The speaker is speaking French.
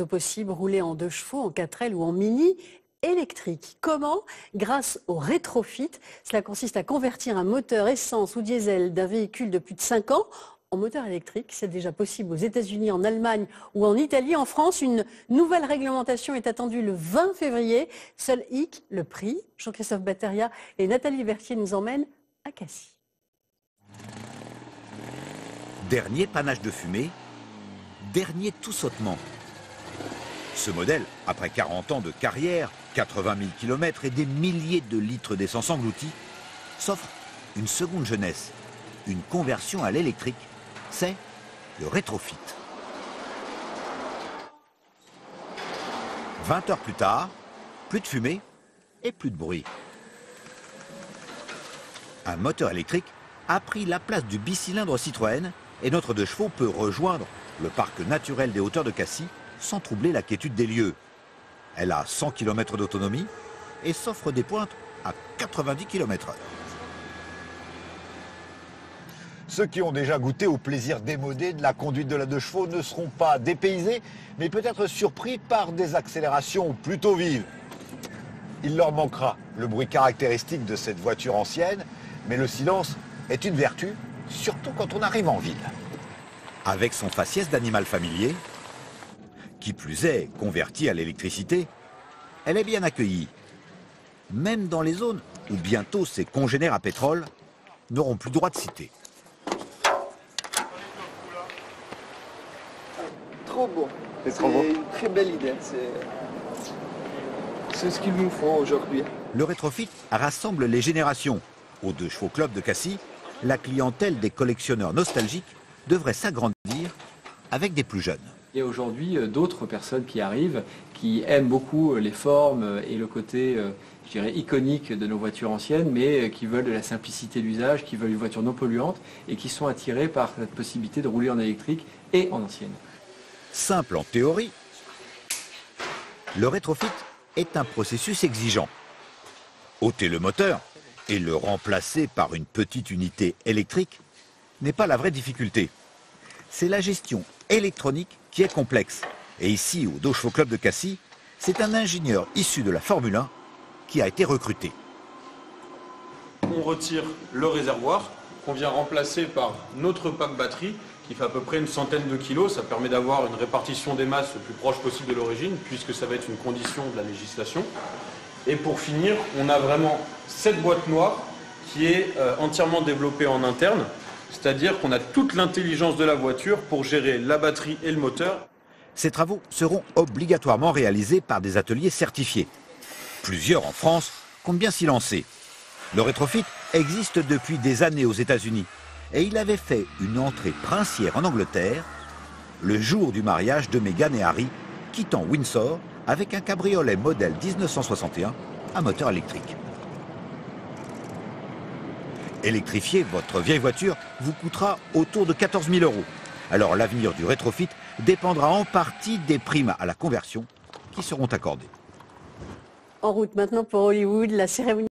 Possible, rouler en 2 chevaux, en 4L ou en mini électrique. Comment? Grâce au rétrofit. Cela consiste à convertir un moteur essence ou diesel d'un véhicule de plus de 5 ans en moteur électrique. C'est déjà possible aux États-Unis, en Allemagne ou en Italie. En France, une nouvelle réglementation est attendue le 20 février. Seul hic, le prix. Jean-Christophe Batteria et Nathalie Vertier nous emmènent à Cassis. Dernier panache de fumée, dernier tout sautement. Ce modèle, après 40 ans de carrière, 80 000 km et des milliers de litres d'essence engloutis, s'offre une seconde jeunesse, une conversion à l'électrique. C'est le rétrofit. 20 heures plus tard, plus de fumée et plus de bruit. Un moteur électrique a pris la place du bicylindre Citroën et notre 2 chevaux peut rejoindre le parc naturel des hauteurs de Cassis sans troubler la quiétude des lieux. Elle a 100 km d'autonomie et s'offre des pointes à 90 km/h. Ceux qui ont déjà goûté au plaisir démodé de la conduite de la 2 chevaux ne seront pas dépaysés, mais peut-être surpris par des accélérations plutôt vives. Il leur manquera le bruit caractéristique de cette voiture ancienne, mais le silence est une vertu, surtout quand on arrive en ville. Avec son faciès d'animal familier, qui plus est converti à l'électricité, elle est bien accueillie. Même dans les zones où bientôt ses congénères à pétrole n'auront plus droit de citer. Trop beau. C'est trop beau. Une très belle idée. C'est ce qu'il nous faut aujourd'hui. Le rétrofit rassemble les générations. Au 2 chevaux club de Cassis, la clientèle des collectionneurs nostalgiques devrait s'agrandir avec des plus jeunes. Il y a aujourd'hui d'autres personnes qui arrivent, qui aiment beaucoup les formes et le côté, je dirais, iconique de nos voitures anciennes, mais qui veulent de la simplicité d'usage, qui veulent une voiture non polluante et qui sont attirés par cette possibilité de rouler en électrique et en ancienne. Simple en théorie, le rétrofit est un processus exigeant. Ôter le moteur et le remplacer par une petite unité électrique n'est pas la vraie difficulté. C'est la gestion électronique qui est complexe. Et ici, au 2 chevaux club de Cassis, c'est un ingénieur issu de la Formule 1 qui a été recruté. On retire le réservoir qu'on vient remplacer par notre pack batterie qui fait à peu près une centaine de kilos. Ça permet d'avoir une répartition des masses le plus proche possible de l'origine puisque ça va être une condition de la législation. Et pour finir, on a vraiment cette boîte noire qui est entièrement développée en interne. C'est-à-dire qu'on a toute l'intelligence de la voiture pour gérer la batterie et le moteur. Ces travaux seront obligatoirement réalisés par des ateliers certifiés. Plusieurs en France comptent bien s'y lancer. Le rétrofit existe depuis des années aux États-Unis et il avait fait une entrée princière en Angleterre le jour du mariage de Meghan et Harry, quittant Windsor avec un cabriolet modèle 1961 à moteur électrique. Électrifier votre vieille voiture vous coûtera autour de 14 000 €. Alors l'avenir du rétrofit dépendra en partie des primes à la conversion qui seront accordées. En route maintenant pour Hollywood, la cérémonie